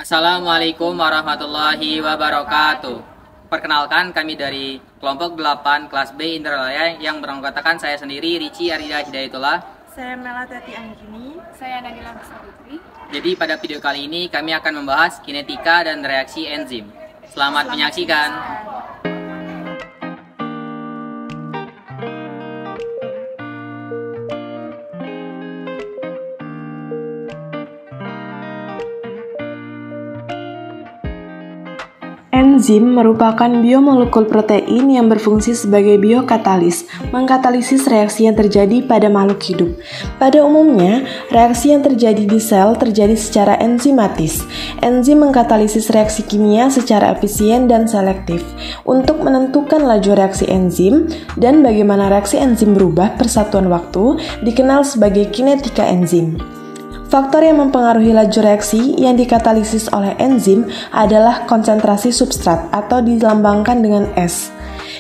Assalamualaikum warahmatullahi wabarakatuh. Perkenalkan, kami dari kelompok 8 kelas B Indralaya yang beranggotakan saya sendiri, Rici Arida Hidayatullah. Saya Melatati Anggini. Saya Nadila Putri. Jadi pada video kali ini kami akan membahas kinetika dan reaksi enzim. Selamat menyaksikan. Enzim merupakan biomolekul protein yang berfungsi sebagai biokatalis, mengkatalisis reaksi yang terjadi pada makhluk hidup. Pada umumnya, reaksi yang terjadi di sel terjadi secara enzimatis. Enzim mengkatalisis reaksi kimia secara efisien dan selektif. Untuk menentukan laju reaksi enzim dan bagaimana reaksi enzim berubah per satuan waktu dikenal sebagai kinetika enzim. Faktor yang mempengaruhi laju reaksi yang dikatalisis oleh enzim adalah konsentrasi substrat atau dilambangkan dengan S.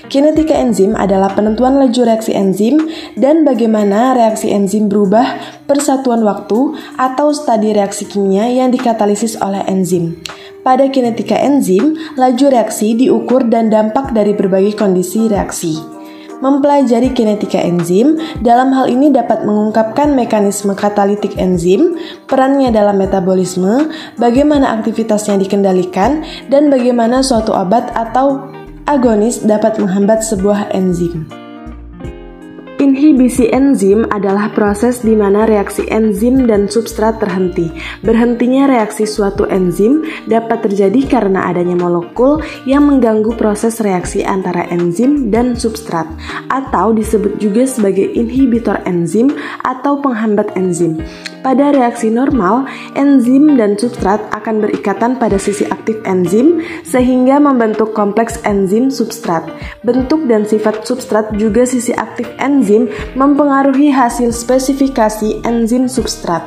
Kinetika enzim adalah penentuan laju reaksi enzim dan bagaimana reaksi enzim berubah per satuan waktu atau stadi reaksi kimia yang dikatalisis oleh enzim. Pada kinetika enzim, laju reaksi diukur dan dampak dari berbagai kondisi reaksi. Mempelajari kinetika enzim dalam hal ini dapat mengungkapkan mekanisme katalitik enzim, perannya dalam metabolisme, bagaimana aktivitasnya dikendalikan, dan bagaimana suatu obat atau agonis dapat menghambat sebuah enzim. Inhibisi enzim adalah proses di mana reaksi enzim dan substrat terhenti. Berhentinya reaksi suatu enzim dapat terjadi karena adanya molekul yang mengganggu proses reaksi antara enzim dan substrat, atau disebut juga sebagai inhibitor enzim atau penghambat enzim. Pada reaksi normal, enzim dan substrat akan berikatan pada sisi aktif enzim sehingga membentuk kompleks enzim substrat. Bentuk dan sifat substrat juga sisi aktif enzim mempengaruhi hasil spesifikasi enzim substrat.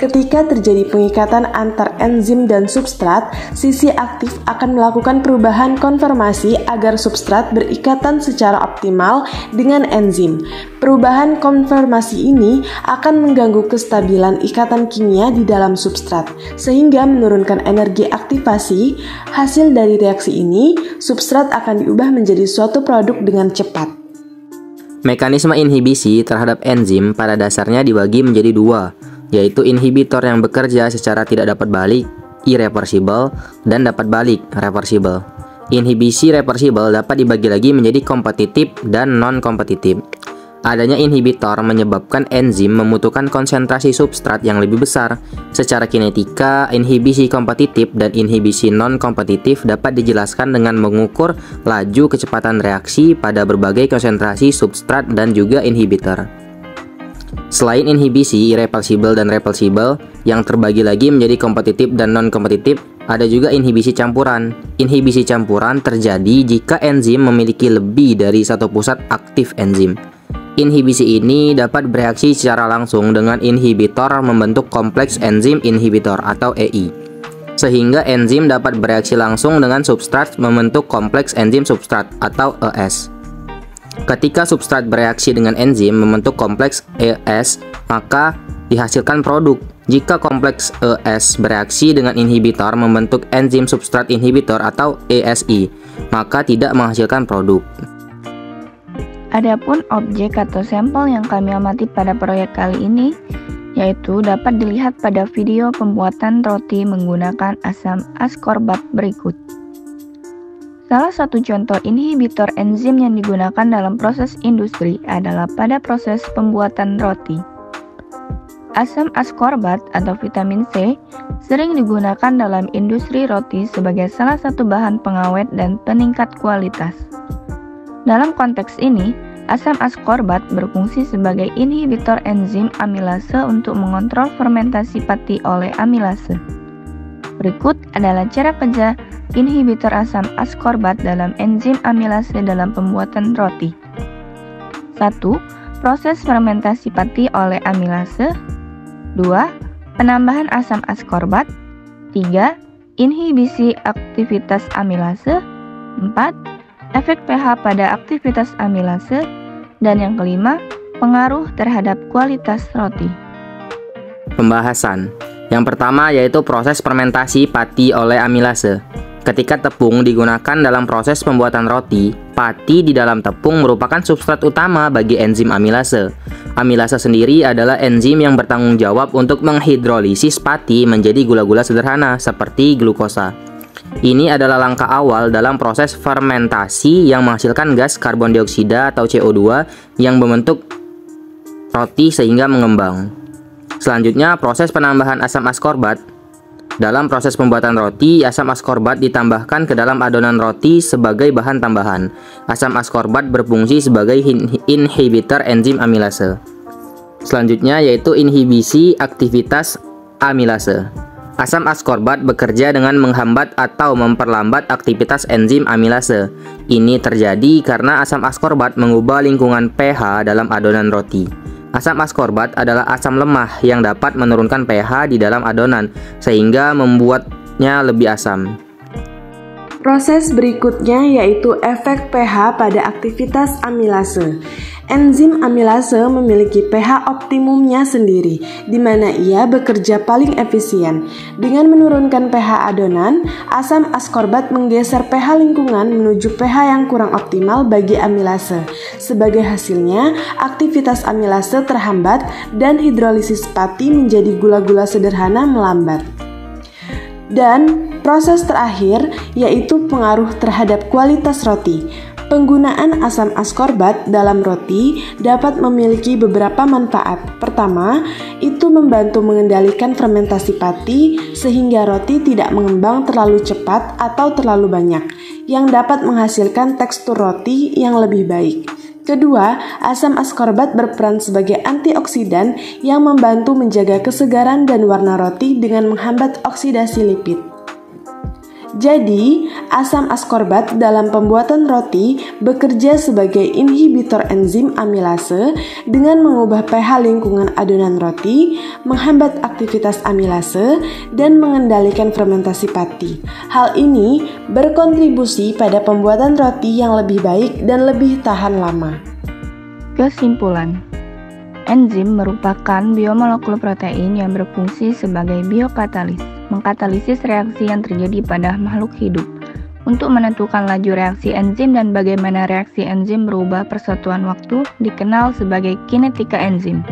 Ketika terjadi pengikatan antar enzim dan substrat, sisi aktif akan melakukan perubahan konformasi agar substrat berikatan secara optimal dengan enzim. Perubahan konformasi ini akan mengganggu kestabilan ikatan kimia di dalam substrat, sehingga menurunkan energi aktivasi. Hasil dari reaksi ini, substrat akan diubah menjadi suatu produk dengan cepat. Mekanisme inhibisi terhadap enzim pada dasarnya dibagi menjadi dua, yaitu inhibitor yang bekerja secara tidak dapat balik, irreversible, dan dapat balik, reversible. Inhibisi reversible dapat dibagi lagi menjadi kompetitif dan non-kompetitif. Adanya inhibitor menyebabkan enzim membutuhkan konsentrasi substrat yang lebih besar. Secara kinetika, inhibisi kompetitif dan inhibisi non-kompetitif dapat dijelaskan dengan mengukur laju kecepatan reaksi pada berbagai konsentrasi substrat dan juga inhibitor. Selain inhibisi irreversible dan reversible yang terbagi lagi menjadi kompetitif dan non-kompetitif, ada juga inhibisi campuran. Inhibisi campuran terjadi jika enzim memiliki lebih dari satu pusat aktif enzim. Inhibisi ini dapat bereaksi secara langsung dengan inhibitor membentuk kompleks enzim inhibitor atau EI, sehingga enzim dapat bereaksi langsung dengan substrat membentuk kompleks enzim substrat atau ES. Ketika substrat bereaksi dengan enzim membentuk kompleks ES, maka dihasilkan produk. Jika kompleks ES bereaksi dengan inhibitor membentuk enzim substrat inhibitor atau ESI, maka tidak menghasilkan produk. Adapun objek atau sampel yang kami amati pada proyek kali ini yaitu dapat dilihat pada video pembuatan roti menggunakan asam askorbat berikut. Salah satu contoh inhibitor enzim yang digunakan dalam proses industri adalah pada proses pembuatan roti. Asam askorbat atau vitamin C sering digunakan dalam industri roti sebagai salah satu bahan pengawet dan peningkat kualitas. Dalam konteks ini, asam askorbat berfungsi sebagai inhibitor enzim amilase untuk mengontrol fermentasi pati oleh amilase. Berikut adalah cara kerja inhibitor asam askorbat dalam enzim amilase dalam pembuatan roti. 1. Proses fermentasi pati oleh amilase. 2. Penambahan asam askorbat. 3. Inhibisi aktivitas amilase. 4. Efek pH pada aktivitas amilase. Dan yang kelima, pengaruh terhadap kualitas roti. Pembahasan. Yang pertama yaitu proses fermentasi pati oleh amilase. Ketika tepung digunakan dalam proses pembuatan roti, pati di dalam tepung merupakan substrat utama bagi enzim amilase. Amilase sendiri adalah enzim yang bertanggung jawab untuk menghidrolisis pati menjadi gula-gula sederhana seperti glukosa. Ini adalah langkah awal dalam proses fermentasi yang menghasilkan gas karbon dioksida atau CO2 yang membentuk roti sehingga mengembang. Selanjutnya, proses penambahan asam askorbat. Dalam proses pembuatan roti, asam askorbat ditambahkan ke dalam adonan roti sebagai bahan tambahan. Asam askorbat berfungsi sebagai inhibitor enzim amilase. Selanjutnya yaitu inhibisi aktivitas amilase. Asam askorbat bekerja dengan menghambat atau memperlambat aktivitas enzim amilase. Ini terjadi karena asam askorbat mengubah lingkungan pH dalam adonan roti. Asam askorbat adalah asam lemah yang dapat menurunkan pH di dalam adonan sehingga membuatnya lebih asam. Proses berikutnya yaitu efek pH pada aktivitas amilase. Enzim amilase memiliki pH optimumnya sendiri, di mana ia bekerja paling efisien. Dengan menurunkan pH adonan, asam askorbat menggeser pH lingkungan menuju pH yang kurang optimal bagi amilase. Sebagai hasilnya, aktivitas amilase terhambat dan hidrolisis pati menjadi gula-gula sederhana melambat. Dan proses terakhir yaitu pengaruh terhadap kualitas roti. Penggunaan asam askorbat dalam roti dapat memiliki beberapa manfaat. Pertama, itu membantu mengendalikan fermentasi pati sehingga roti tidak mengembang terlalu cepat atau terlalu banyak, yang dapat menghasilkan tekstur roti yang lebih baik. Kedua, asam askorbat berperan sebagai antioksidan yang membantu menjaga kesegaran dan warna roti dengan menghambat oksidasi lipid. Jadi, asam askorbat dalam pembuatan roti bekerja sebagai inhibitor enzim amilase dengan mengubah pH lingkungan adonan roti, menghambat aktivitas amilase, dan mengendalikan fermentasi pati. Hal ini berkontribusi pada pembuatan roti yang lebih baik dan lebih tahan lama. Kesimpulan, enzim merupakan biomolekul protein yang berfungsi sebagai biokatalis, mengkatalisis reaksi yang terjadi pada makhluk hidup. Untuk menentukan laju reaksi enzim dan bagaimana reaksi enzim berubah persatuan waktu dikenal sebagai kinetika enzim.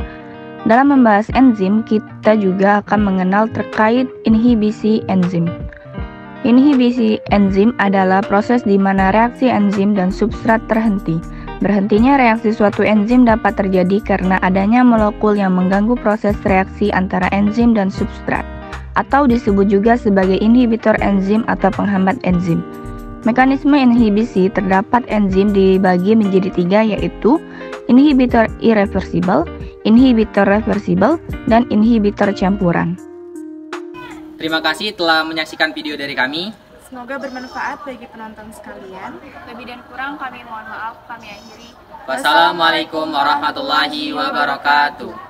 Dalam membahas enzim, kita juga akan mengenal terkait inhibisi enzim. Inhibisi enzim adalah proses di mana reaksi enzim dan substrat terhenti. Berhentinya reaksi suatu enzim dapat terjadi karena adanya molekul yang mengganggu proses reaksi antara enzim dan substrat, atau disebut juga sebagai inhibitor enzim atau penghambat enzim. Mekanisme inhibisi terdapat enzim dibagi menjadi 3, yaitu inhibitor irreversible, inhibitor reversible, dan inhibitor campuran. Terima kasih telah menyaksikan video dari kami. Semoga bermanfaat bagi penonton sekalian. Lebih dan kurang kami mohon maaf, kami akhiri. Wassalamualaikum warahmatullahi wabarakatuh.